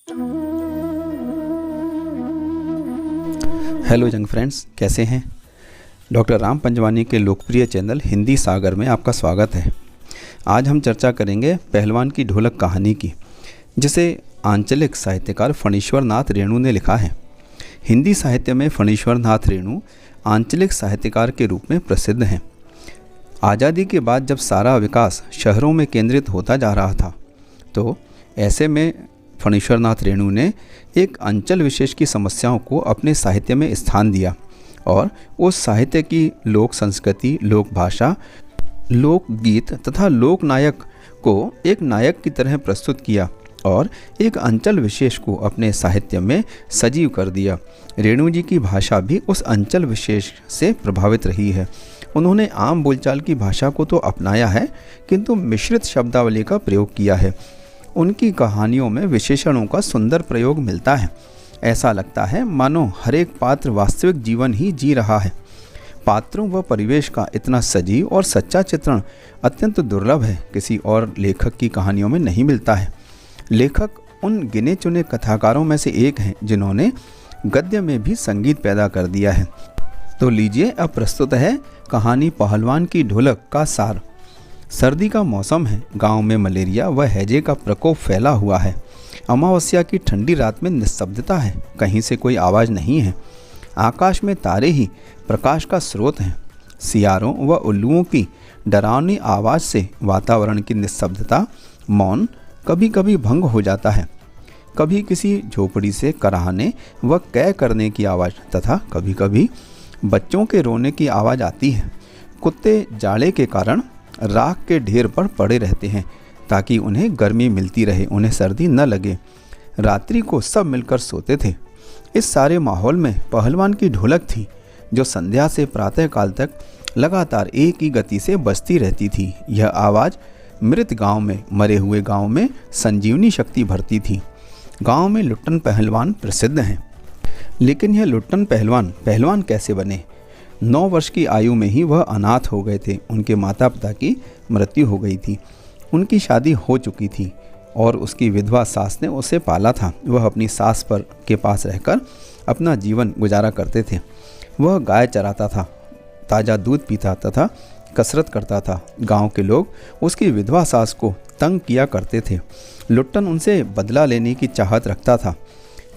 Hello young friends, कैसे हैं। Doctor Ram Panjwani के लोकप्रिय चैनल हिंदी सागर में आपका स्वागत है। आज हम चर्चा करेंगे पहलवान की ढोलक कहानी की, जिसे आंचलिक साहित्यकार फणीश्वर नाथ रेणु ने लिखा है। हिंदी साहित्य में फणीश्वर नाथ रेणु आंचलिक साहित्यकार के रूप में प्रसिद्ध हैं। आज़ादी के बाद जब सारा विकास शहरों में केंद्रित होता जा रहा था, तो ऐसे में फणीश्वर नाथ रेणु ने एक अंचल विशेष की समस्याओं को अपने साहित्य में स्थान दिया और उस साहित्य की लोक संस्कृति, लोक भाषा, लोकगीत तथा लोक नायक को एक नायक की तरह प्रस्तुत किया और एक अंचल विशेष को अपने साहित्य में सजीव कर दिया। रेणु जी की भाषा भी उस अंचल विशेष से प्रभावित रही है। उन्होंने आम बोलचाल की भाषा को तो अपनाया है, किंतु मिश्रित शब्दावली का प्रयोग किया है। उनकी कहानियों में विशेषणों का सुंदर प्रयोग मिलता है। ऐसा लगता है मानो हर एक पात्र वास्तविक जीवन ही जी रहा है। पात्रों व परिवेश का इतना सजीव और सच्चा चित्रण अत्यंत दुर्लभ है, किसी और लेखक की कहानियों में नहीं मिलता है। लेखक उन गिने चुने कथाकारों में से एक हैं जिन्होंने गद्य में भी संगीत पैदा कर दिया है। तो लीजिए, अब प्रस्तुत है कहानी पहलवान की ढोलक का सार। सर्दी का मौसम है। गांव में मलेरिया व हैजे का प्रकोप फैला हुआ है। अमावस्या की ठंडी रात में निस्तब्धता है। कहीं से कोई आवाज़ नहीं है। आकाश में तारे ही प्रकाश का स्रोत हैं। सियारों व उल्लुओं की डरावनी आवाज़ से वातावरण की निस्तब्धता, मौन कभी कभी भंग हो जाता है। कभी किसी झोपड़ी से कराहने व कै करने की आवाज़ तथा कभी कभी बच्चों के रोने की आवाज़ आती है। कुत्ते जाड़े के कारण राख के ढेर पर पड़े रहते हैं ताकि उन्हें गर्मी मिलती रहे, उन्हें सर्दी न लगे। रात्रि को सब मिलकर सोते थे। इस सारे माहौल में पहलवान की ढोलक थी, जो संध्या से प्रातःकाल तक लगातार एक ही गति से बजती रहती थी। यह आवाज़ मृत गांव में, मरे हुए गांव में संजीवनी शक्ति भरती थी। गांव में लुट्टन पहलवान प्रसिद्ध हैं, लेकिन यह लुट्टन पहलवान कैसे बने? 9 वर्ष की आयु में ही वह अनाथ हो गए थे। उनके माता पिता की मृत्यु हो गई थी। उनकी शादी हो चुकी थी और उसकी विधवा सास ने उसे पाला था। वह अपनी सास के पास रहकर अपना जीवन गुजारा करते थे। वह गाय चराता था, ताज़ा दूध पीता तथा कसरत करता था। गांव के लोग उसकी विधवा सास को तंग किया करते थे। लुट्टन उनसे बदला लेने की चाहत रखता था।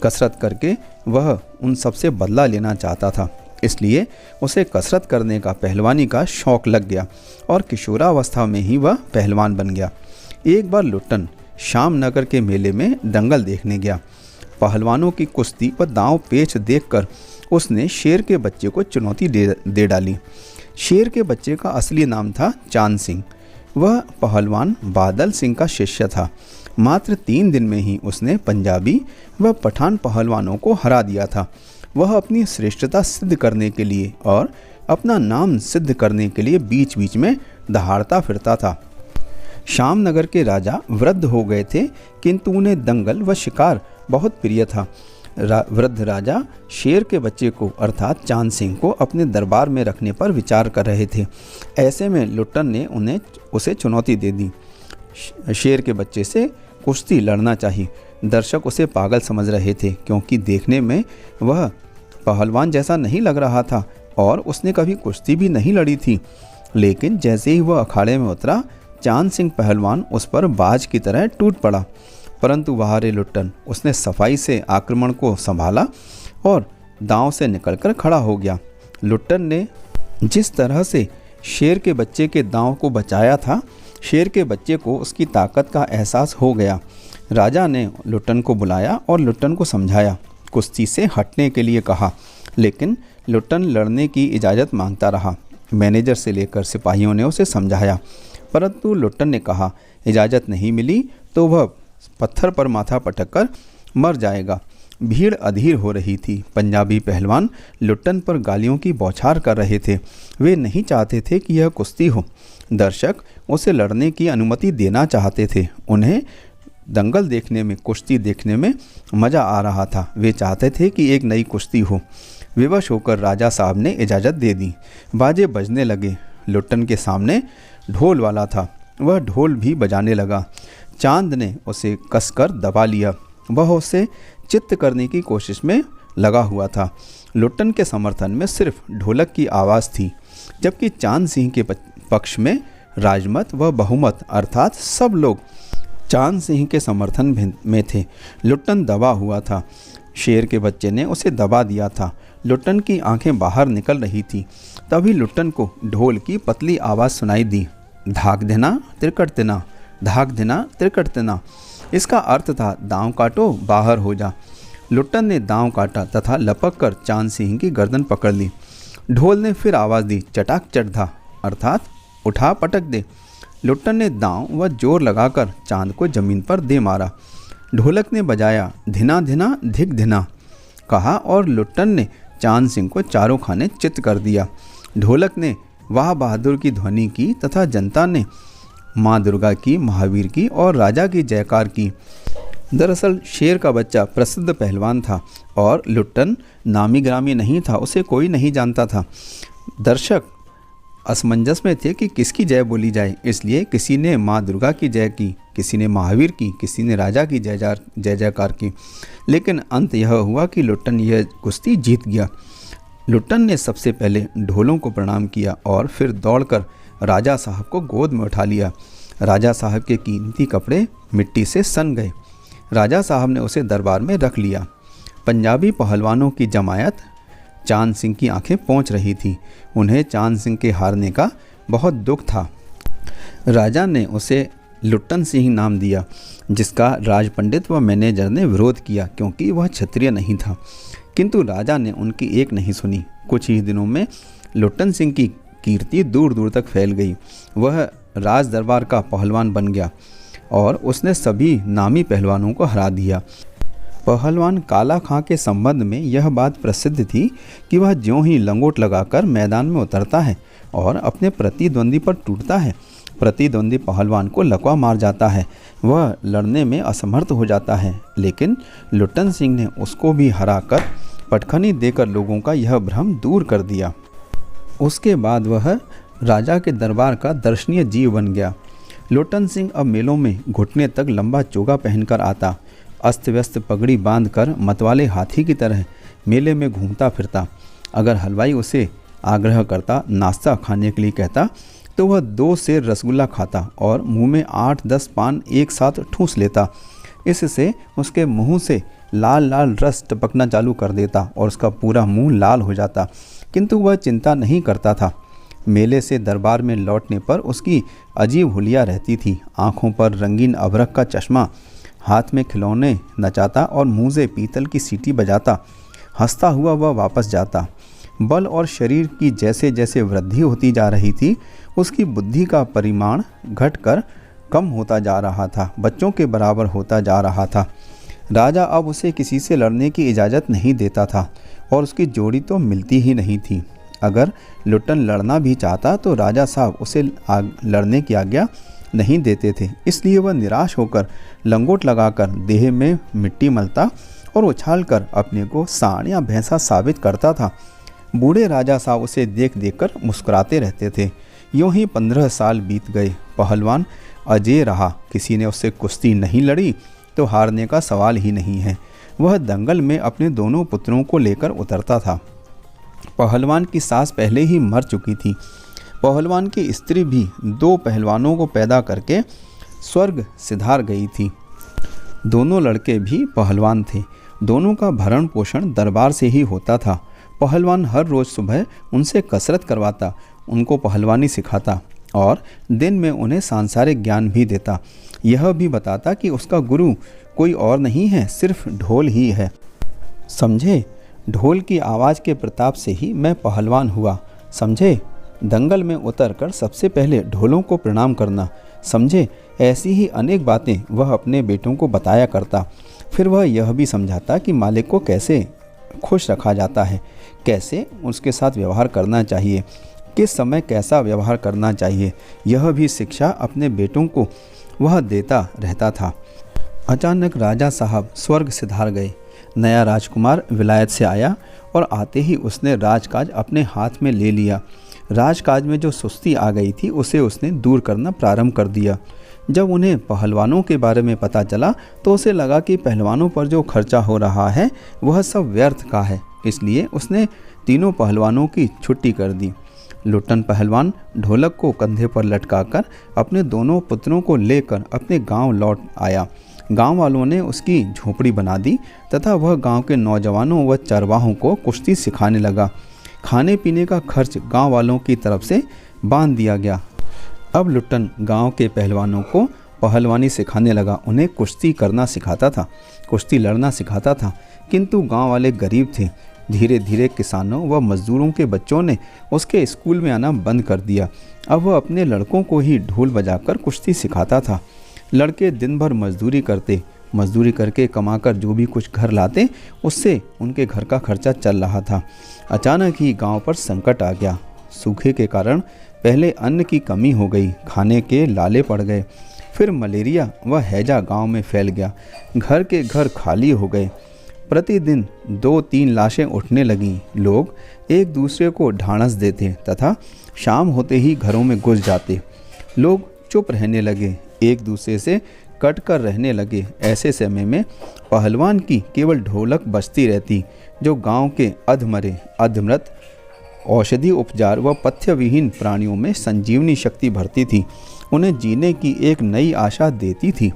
कसरत करके वह उन सबसे बदला लेना चाहता था, इसलिए उसे कसरत करने का, पहलवानी का शौक़ लग गया और किशोरावस्था में ही वह पहलवान बन गया। एक बार लुट्टन श्यामनगर के मेले में दंगल देखने गया। पहलवानों की कुश्ती व दांव पेच देखकर उसने शेर के बच्चे को चुनौती दे डाली। शेर के बच्चे का असली नाम था चांद सिंह। वह पहलवान बादल सिंह का शिष्य था। मात्र 3 दिन में ही उसने पंजाबी व पठान पहलवानों को हरा दिया था। वह अपनी श्रेष्ठता सिद्ध करने के लिए और अपना नाम सिद्ध करने के लिए बीच बीच में दहाड़ता फिरता था। श्यामनगर के राजा वृद्ध हो गए थे, किंतु उन्हें दंगल व शिकार बहुत प्रिय था। वृद्ध राजा शेर के बच्चे को अर्थात चांद सिंह को अपने दरबार में रखने पर विचार कर रहे थे। ऐसे में लुट्टन ने उसे चुनौती दे दी। शेर के बच्चे से कुश्ती लड़ना चाहिए। दर्शक उसे पागल समझ रहे थे, क्योंकि देखने में वह पहलवान जैसा नहीं लग रहा था और उसने कभी कुश्ती भी नहीं लड़ी थी। लेकिन जैसे ही वह अखाड़े में उतरा, चांद सिंह पहलवान उस पर बाज की तरह टूट पड़ा। परंतु वहारे लुट्टन, उसने सफाई से आक्रमण को संभाला और दांव से निकलकर खड़ा हो गया। लुट्टन ने जिस तरह से शेर के बच्चे के दांव को बचाया था, शेर के बच्चे को उसकी ताकत का एहसास हो गया। राजा ने लुट्टन को बुलाया और लुट्टन को समझाया, कुश्ती से हटने के लिए कहा, लेकिन लुट्टन लड़ने की इजाज़त मांगता रहा। मैनेजर से लेकर सिपाहियों ने उसे समझाया, परंतु लुट्टन ने कहा इजाज़त नहीं मिली तो वह पत्थर पर माथा पटक कर मर जाएगा। भीड़ अधीर हो रही थी। पंजाबी पहलवान लुट्टन पर गालियों की बौछार कर रहे थे। वे नहीं चाहते थे कि यह कुश्ती हो। दर्शक उसे लड़ने की अनुमति देना चाहते थे। उन्हें दंगल देखने में, कुश्ती देखने में मज़ा आ रहा था। वे चाहते थे कि एक नई कुश्ती हो। विवश होकर राजा साहब ने इजाज़त दे दी। बाजे बजने लगे। लुट्टन के सामने ढोल वाला था, वह ढोल भी बजाने लगा। चांद ने उसे कसकर दबा लिया। वह उसे चित्त करने की कोशिश में लगा हुआ था। लुट्टन के समर्थन में सिर्फ ढोलक की आवाज़ थी, जबकि चांद सिंह के पक्ष में राजमत व बहुमत अर्थात सब लोग चांद सिंह के समर्थन में थे। लुट्टन दबा हुआ था। शेर के बच्चे ने उसे दबा दिया था। लुट्टन की आंखें बाहर निकल रही थी। तभी लुट्टन को ढोल की पतली आवाज़ सुनाई दी, धाक देना तिरकट देना, धाक देना तिरकट देना। इसका अर्थ था दांव काटो, बाहर हो जा। लुट्टन ने दांव काटा तथा लपक कर चांद सिंह की गर्दन पकड़ ली। ढोल ने फिर आवाज़ दी, चटाक चढ़ा अर्थात उठा पटक दे। लुट्टन ने दांव व जोर लगाकर चांद को जमीन पर दे मारा। ढोलक ने बजाया, धिना धिना धिक धिना कहा और लुट्टन ने चांद सिंह को चारों खाने चित्त कर दिया। ढोलक ने वाह बहादुर की ध्वनि की तथा जनता ने माँ दुर्गा की, महावीर की और राजा की जयकार की। दरअसल शेर का बच्चा प्रसिद्ध पहलवान था और लुट्टन नामी ग्रामी नहीं था, उसे कोई नहीं जानता था। दर्शक असमंजस में थे कि किसकी जय बोली जाए, इसलिए किसी ने माँ दुर्गा की जय की, किसी ने महावीर की, किसी ने राजा की जय जयकार की। लेकिन अंत यह हुआ कि लुट्टन यह कुश्ती जीत गया। लुट्टन ने सबसे पहले ढोलों को प्रणाम किया और फिर दौड़कर राजा साहब को गोद में उठा लिया। राजा साहब के कीमती कपड़े मिट्टी से सन गए। राजा साहब ने उसे दरबार में रख लिया। पंजाबी पहलवानों की जमायत चांद सिंह की आंखें पोंछ रही थी। उन्हें चांद सिंह के हारने का बहुत दुख था। राजा ने उसे लुट्टन सिंह नाम दिया, जिसका राज पंडित व मैनेजर ने विरोध किया क्योंकि वह क्षत्रिय नहीं था। किंतु राजा ने उनकी एक नहीं सुनी। कुछ ही दिनों में लुट्टन सिंह की कीर्ति दूर दूर तक फैल गई। वह राज दरबार का पहलवान बन गया और उसने सभी नामी पहलवानों को हरा दिया। पहलवान काला खां के संबंध में यह बात प्रसिद्ध थी कि वह ज्यों ही लंगोट लगाकर मैदान में उतरता है और अपने प्रतिद्वंदी पर टूटता है, प्रतिद्वंदी पहलवान को लकवा मार जाता है, वह लड़ने में असमर्थ हो जाता है। लेकिन लुट्टन सिंह ने उसको भी हराकर पटखनी देकर लोगों का यह भ्रम दूर कर दिया। उसके बाद वह राजा के दरबार का दर्शनीय जीव बन गया। लुट्टन सिंह अब मेलों में घुटने तक लंबा चोगा पहनकर आता, अस्त व्यस्त पगड़ी बांधकर मतवाले हाथी की तरह मेले में घूमता फिरता। अगर हलवाई उसे आग्रह करता, नाश्ता खाने के लिए कहता, तो वह 2 सेर रसगुल्ला खाता और मुंह में 8-10 पान एक साथ ठूंस लेता। इससे उसके मुंह से लाल लाल रस टपकना चालू कर देता और उसका पूरा मुंह लाल हो जाता। किंतु वह चिंता नहीं करता था। मेले से दरबार में लौटने पर उसकी अजीब हुलिया रहती थी। आँखों पर रंगीन अभ्रक का चश्मा, हाथ में खिलौने नचाता और मुंह से पीतल की सीटी बजाता। हंसता हुआ वह वापस जाता। बल और शरीर की जैसे जैसे वृद्धि होती जा रही थी, उसकी बुद्धि का परिमाण घटकर कम होता जा रहा था, बच्चों के बराबर होता जा रहा था। राजा अब उसे किसी से लड़ने की इजाज़त नहीं देता था और उसकी जोड़ी तो मिलती ही नहीं थी। अगर लुट्टन लड़ना भी चाहता तो राजा साहब उसे लड़ने की आज्ञा नहीं देते थे। इसलिए वह निराश होकर लंगोट लगाकर देह में मिट्टी मलता और उछालकर अपने को सांड या भैंसा साबित करता था। बूढ़े राजा साहब उसे देख देख कर मुस्कुराते रहते थे। यूँ ही 15 साल बीत गए। पहलवान अजेय रहा। किसी ने उससे कुश्ती नहीं लड़ी तो हारने का सवाल ही नहीं है। वह दंगल में अपने दोनों पुत्रों को लेकर उतरता था। पहलवान की सास पहले ही मर चुकी थी। पहलवान की स्त्री भी 2 पहलवानों को पैदा करके स्वर्ग सिधार गई थी। दोनों लड़के भी पहलवान थे। दोनों का भरण पोषण दरबार से ही होता था। पहलवान हर रोज़ सुबह उनसे कसरत करवाता, उनको पहलवानी सिखाता और दिन में उन्हें सांसारिक ज्ञान भी देता। यह भी बताता कि उसका गुरु कोई और नहीं है, सिर्फ ढोल ही है। समझे, ढोल की आवाज़ के प्रताप से ही मैं पहलवान हुआ। समझे, दंगल में उतरकर सबसे पहले ढोलों को प्रणाम करना। समझे, ऐसी ही अनेक बातें वह अपने बेटों को बताया करता। फिर वह यह भी समझाता कि मालिक को कैसे खुश रखा जाता है, कैसे उसके साथ व्यवहार करना चाहिए, किस समय कैसा व्यवहार करना चाहिए। यह भी शिक्षा अपने बेटों को वह देता रहता था। अचानक राजा साहब स्वर्ग सिधार गए। नया राजकुमार विलायत से आया और आते ही उसने राजकाज अपने हाथ में ले लिया। राजकाज में जो सुस्ती आ गई थी उसे उसने दूर करना प्रारंभ कर दिया। जब उन्हें पहलवानों के बारे में पता चला तो उसे लगा कि पहलवानों पर जो खर्चा हो रहा है वह सब व्यर्थ का है। इसलिए उसने तीनों पहलवानों की छुट्टी कर दी। लुट्टन पहलवान ढोलक को कंधे पर लटकाकर अपने दोनों पुत्रों को लेकर अपने गांव लौट आया। गांव वालों ने उसकी झोपड़ी बना दी तथा वह गांव के नौजवानों व चरवाहों को कुश्ती सिखाने लगा। खाने पीने का खर्च गांव वालों की तरफ से बांध दिया गया। अब लुट्टन गांव के पहलवानों को पहलवानी सिखाने लगा। उन्हें कुश्ती करना सिखाता था, कुश्ती लड़ना सिखाता था, किंतु गांव वाले गरीब थे। धीरे धीरे किसानों व मजदूरों के बच्चों ने उसके स्कूल में आना बंद कर दिया। अब वह अपने लड़कों को ही ढोल बजाकर कुश्ती सिखाता था। लड़के दिन भर मजदूरी करते, मजदूरी करके कमाकर जो भी कुछ घर लाते उससे उनके घर का खर्चा चल रहा था। अचानक ही गांव पर संकट आ गया। सूखे के कारण पहले अन्न की कमी हो गई, खाने के लाले पड़ गए। फिर मलेरिया व हैजा गांव में फैल गया। घर के घर खाली हो गए। प्रतिदिन 2-3 लाशें उठने लगीं। लोग एक दूसरे को ढांढस देते तथा शाम होते ही घरों में घुस जाते। लोग चुप रहने लगे, एक दूसरे से कट कर रहने लगे। ऐसे समय में पहलवान की केवल ढोलक बजती रहती, जो गांव के अधमरे, अधमृत, औषधि उपचार व पथ्य विहीन प्राणियों में संजीवनी शक्ति भरती थी, उन्हें जीने की एक नई आशा देती थी।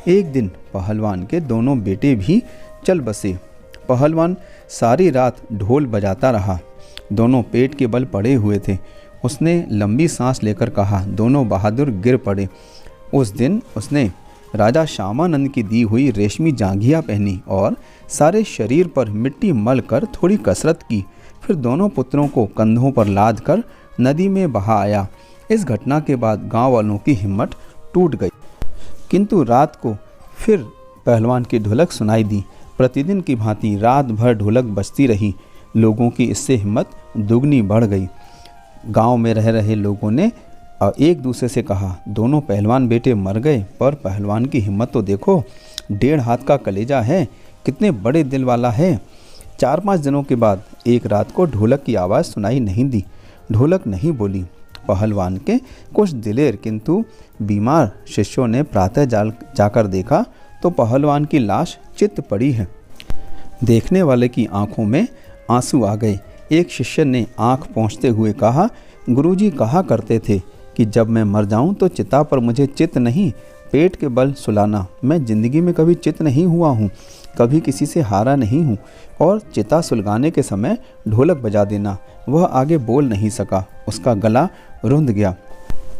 एक दिन पहलवान के दोनों बेटे भी चल बसे। पहलवान सारी रात ढोल बजाता रहा। दोनों पेट के बल पड़े हुए थे। उसने लंबी सांस लेकर कहा, दोनों बहादुर गिर पड़े। उस दिन उसने राजा श्यामानंद की दी हुई रेशमी जांघिया पहनी और सारे शरीर पर मिट्टी मल कर थोड़ी कसरत की। फिर दोनों पुत्रों को कंधों पर लाद कर नदी में बहा आया। इस घटना के बाद गांव वालों की हिम्मत टूट गई, किंतु रात को फिर पहलवान की ढोलक सुनाई दी। प्रतिदिन की भांति रात भर ढोलक बजती रही। लोगों की इससे हिम्मत दुगनी बढ़ गई। गांव में रह रहे लोगों ने एक दूसरे से कहा, दोनों पहलवान बेटे मर गए, पर पहलवान की हिम्मत तो देखो, 1.5 हाथ का कलेजा है, कितने बड़े दिल वाला है। 4-5 दिनों के बाद एक रात को ढोलक की आवाज़ सुनाई नहीं दी। ढोलक नहीं बोली। पहलवान के कुछ दिलेर किंतु बीमार शिष्यों ने प्रातः जाकर देखा तो पहलवान की लाश चित पड़ी है। देखने वाले की आंखों में आंसू आ गए। एक शिष्य ने आंख पोंछते हुए कहा, गुरुजी कहा करते थे कि जब मैं मर जाऊं तो चिता पर मुझे चित नहीं, पेट के बल सुलाना। मैं जिंदगी में कभी चित नहीं हुआ हूँ, कभी किसी से हारा नहीं हूँ। और चिता सुलगाने के समय ढोलक बजा देना। वह आगे बोल नहीं सका, उसका गला रुंध गया।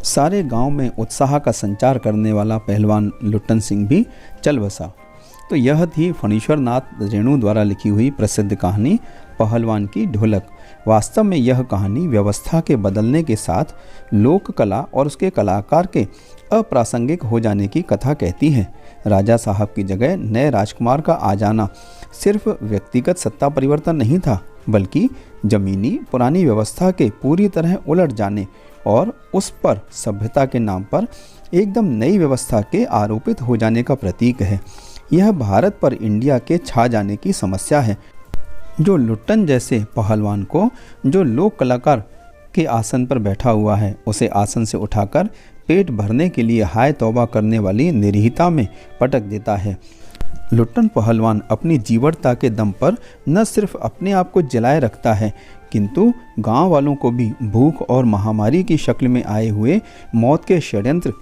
सारे गांव में उत्साह का संचार करने वाला पहलवान लुट्टन सिंह भी चल बसा। तो यह थी फणीश्वर नाथ रेणु द्वारा लिखी हुई प्रसिद्ध कहानी पहलवान की ढोलक। वास्तव में यह कहानी व्यवस्था के बदलने के साथ लोक कला और उसके कलाकार के अप्रासंगिक हो जाने की कथा कहती है। राजा साहब की जगह नए राजकुमार का आ जाना सिर्फ व्यक्तिगत सत्ता परिवर्तन नहीं था, बल्कि जमीनी पुरानी व्यवस्था के पूरी तरह उलट जाने और उस पर सभ्यता के नाम पर एकदम नई व्यवस्था के आरोपित हो जाने का प्रतीक है। यह भारत पर इंडिया के छा जाने की समस्या है। जो लुट्टन जैसे पहलवान को, जो लोक कलाकार के आसन पर बैठा हुआ है, उसे आसन से उठाकर पेट भरने के लिए हाय तौबा करने वाली निर्हीता में पटक देता है। लुट्टन पहलवान अपनी जीवटता के दम पर न सिर्फ अपने आप को जलाए रखता है, किंतु गांव वालों को भी भूख और महामारी की शक्ल में आए हुए मौत के षड्यंत्र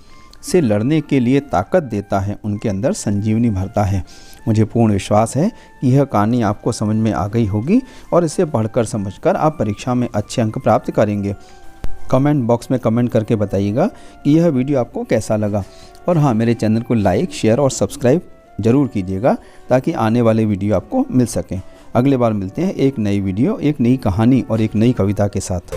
से लड़ने के लिए ताकत देता है, उनके अंदर संजीवनी भरता है। मुझे पूर्ण विश्वास है कि यह कहानी आपको समझ में आ गई होगी और इसे पढ़कर समझकर आप परीक्षा में अच्छे अंक प्राप्त करेंगे। कमेंट बॉक्स में कमेंट करके बताइएगा कि यह वीडियो आपको कैसा लगा। और हाँ, मेरे चैनल को लाइक, शेयर और सब्सक्राइब ज़रूर कीजिएगा ताकि आने वाले वीडियो आपको मिल सकें। अगले बार मिलते हैं एक नई वीडियो, एक नई कहानी और एक नई कविता के साथ।